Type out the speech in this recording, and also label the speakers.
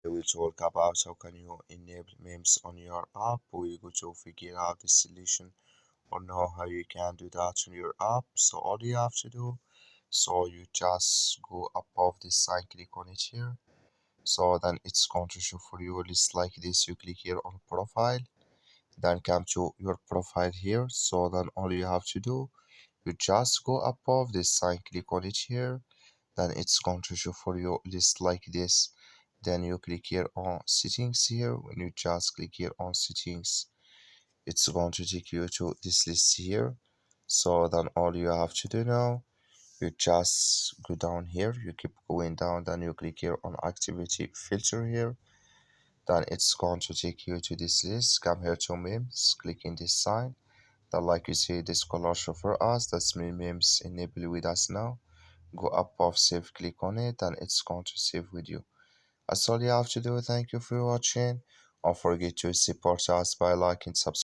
Speaker 1: will talk about how can you enable memes on your app. We're going to figure out the solution or know how you can do that on your app. So all you have to do, so you just go above this sign, click on it here. So then it's going to show for you a list like this. You click here on profile, then come to your profile here. So then all you have to do, you just go above this sign, click on it here, then it's going to show for you list like this. Then you click here on settings here. When you just click here on settings, it's going to take you to this list here. So then all you have to do now, you just go down here, you keep going down, then you click here on activity filter here. Then it's going to take you to this list. Come here to memes, click in this sign. Then like you see this color show for us, that's memes enable with us now. Go above save, click on it, and it's going to save with you. That's all you have to do. Thank you for watching. Don't forget to support us by liking, subscribing.